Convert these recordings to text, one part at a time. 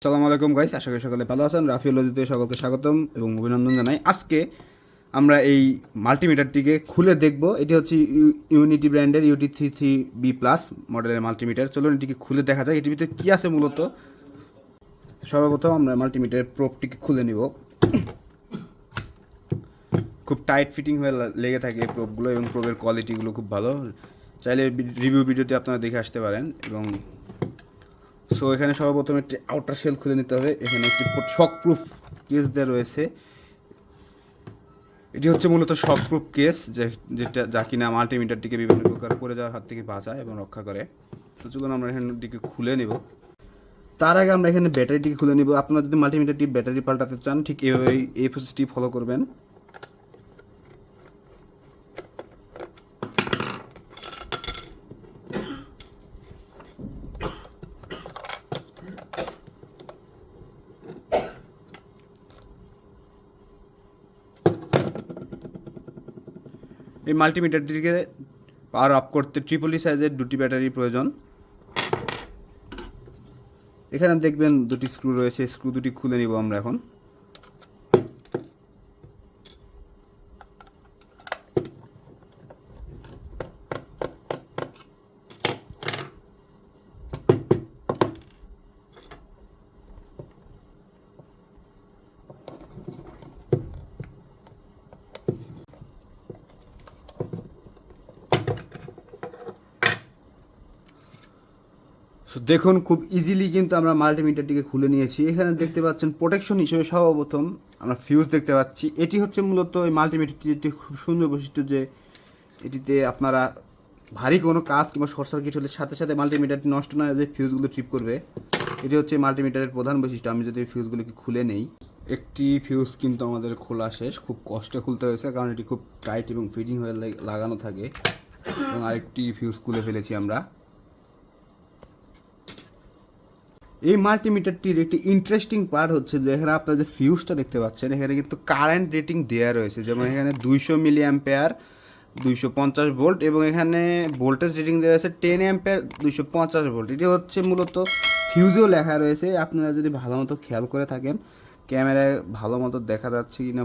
আসসালামু আলাইকুম গাইস, আশা করি সকলে ভালো আছেন। রাফিওলজিতে সকলকে স্বাগতম এবং অভিনন্দন জানাই। আজকে আমরা এই মাল্টিমিটারটিকে খুলে দেখব। এটি হচ্ছে ইউনিটি ব্র্যান্ডের UT33B+ মডেলের মাল্টিমিটার। চলুন এটিকে খুলে দেখা যায় এটির ভিতরে কী আছে মূলত। সর্বপ্রথম আমরা মাল্টিমিটারের প্রোবটিকে খুলে নিব। খুব টাইট ফিটিং হয়ে লেগে থাকে এই প্রোবগুলো এবং প্রোবের কোয়ালিটিগুলো খুব ভালো। চাইলে রিভিউ ভিডিওটি আপনারা দেখে আসতে পারেন। এবং সো এখানে সর্বপ্রথম একটি আউটার শেল খুলে নিতে হবে। এখানে একটি শকপ্রুফ কেস দেওয়া রয়েছে। এটি হচ্ছে মূলত শকপ্রুফ কেস, যেটা যা কিনা মাল্টিমিটারটিকে বিভিন্ন প্রকার পড়ে যাওয়ার হাত থেকে বাঁচায় এবং রক্ষা করে। তো চলুন আমরা এখানটিকে খুলে নেব। তার আগে আমরা এখানে ব্যাটারিটিকে খুলে নিব। আপনারা যদি মাল্টিমিটারটি ব্যাটারি পাল্টাতে চান, ঠিক এইভাবেই এই প্রসেসটি ফলো করবেন। এই মাল্টিমিটারটিকে পাওয়ার আপ করতে ট্রিপলি সাইজের দুটি ব্যাটারি প্রয়োজন। এখানে দেখবেন দুটি স্ক্রু রয়েছে, স্ক্রু দুটি খুলে নিব আমরা এখন। দেখুন খুব ইজিলি কিন্তু আমরা মাল্টিমিটারটিকে খুলে নিয়েছি। এখানে দেখতে পাচ্ছেন প্রোটেকশন হিসেবে সর্বপ্রথম আমরা ফিউজ দেখতে পাচ্ছি। এটি হচ্ছে মূলত এই মাল্টিমিটারটির একটি খুব সুন্দর বৈশিষ্ট্য যে এটিতে আপনারা ভারী কোনো কাজ কিংবা শর্ট সার্কিট হলে সাথে সাথে মাল্টিমিটারটি নষ্ট না হয়ে ফিউজগুলো ট্রিপ করবে। এটি হচ্ছে মাল্টিমিটারের প্রধান বৈশিষ্ট্য। আমি যদি ফিউজগুলোকে খুলে নেই, একটি ফিউজ কিন্তু আমাদের খোলা শেষ। খুব কষ্টে খুলতে হয়েছে কারণ এটি খুব টাইট এবং ফিটিং হয়ে লাগানো থাকে। এবং আরেকটি ফিউজ খুলে ফেলেছি আমরা। এই মাল্টিমিটারটির একটি ইন্টারেস্টিং পার্ট হচ্ছে যে এখানে আপনারা যে ফিউজটা দেখতে পাচ্ছেন, এখানে কিন্তু কারেন্ট রেটিং দেওয়া রয়েছে। যেমন এখানে 200 মিলি অ্যাম্পেয়ার, 250 ভোল্ট এবং এখানে ভোল্টেজ রেটিং দেওয়া রয়েছে 10 অ্যাম্পেয়ার, 250 ভোল্ট। এটি হচ্ছে মূলত ফিউজেও লেখা রয়েছে। আপনারা যদি ভালো মতো খেয়াল করে থাকেন, ক্যামেরায় ভালো মতো দেখা যাচ্ছে কি না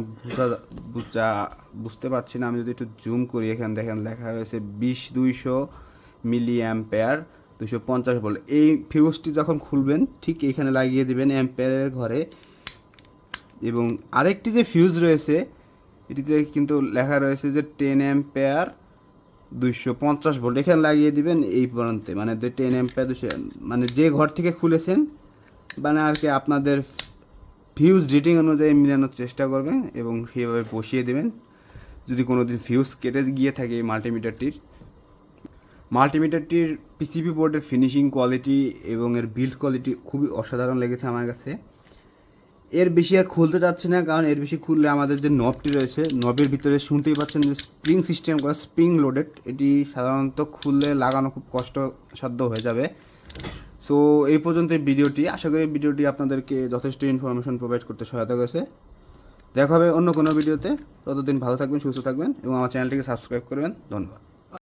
বুঝতে পারছি না। আমি যদি একটু জুম করি, এখানে দেখেন লেখা রয়েছে 200 মিলি অ্যাম্পেয়ার, 250 ভোল্ট। এই ফিউজটি যখন খুলবেন ঠিক এইখানে লাগিয়ে দেবেন অ্যাম্পেয়ারের ঘরে। এবং আরেকটি যে ফিউজ রয়েছে এটিতে কিন্তু লেখা রয়েছে যে 10 অ্যাম্পেয়ার, 250 ভোল্ট। এখানে লাগিয়ে দিবেন এই পর্যন্ত, মানে 10 অ্যাম্পেয়ার 200, মানে যে ঘর থেকে খুলেছেন মানে আর কি আপনাদের ফিউজ রিডিং অনুযায়ী মিলানোর চেষ্টা করবেন এবং সেইভাবে বসিয়ে দেবেন। যদি কোনো দিন ফিউজ কেটে গিয়ে থাকে এই মাল্টিমিটারটির পিসিবি বোর্ডের ফিনিশিং কোয়ালিটি এবং এর বিল্ড কোয়ালিটি খুবই অসাধারণ লেগেছে আমার কাছে। এর বেশি আর খুলতে চাচ্ছি না, কারণ এর বেশি খুললে আমাদের যে নবটি রয়েছে, নবের ভিতরে শুনতেই পাচ্ছেন যে স্প্রিং সিস্টেম করা, স্প্রিং লোডেড। এটি সাধারণত খুললে লাগানো খুব কষ্টসাধ্য হয়ে যাবে। সো এই পর্যন্ত ভিডিওটি, আশা করি ভিডিওটি আপনাদেরকে যথেষ্ট ইনফরমেশন প্রোভাইড করতে সহায়তা করেছে। দেখা হবে অন্য কোনো ভিডিওতে। ততদিন ভালো থাকবেন, সুস্থ থাকবেন এবং আমার চ্যানেলটিকে সাবস্ক্রাইব করবেন। ধন্যবাদ।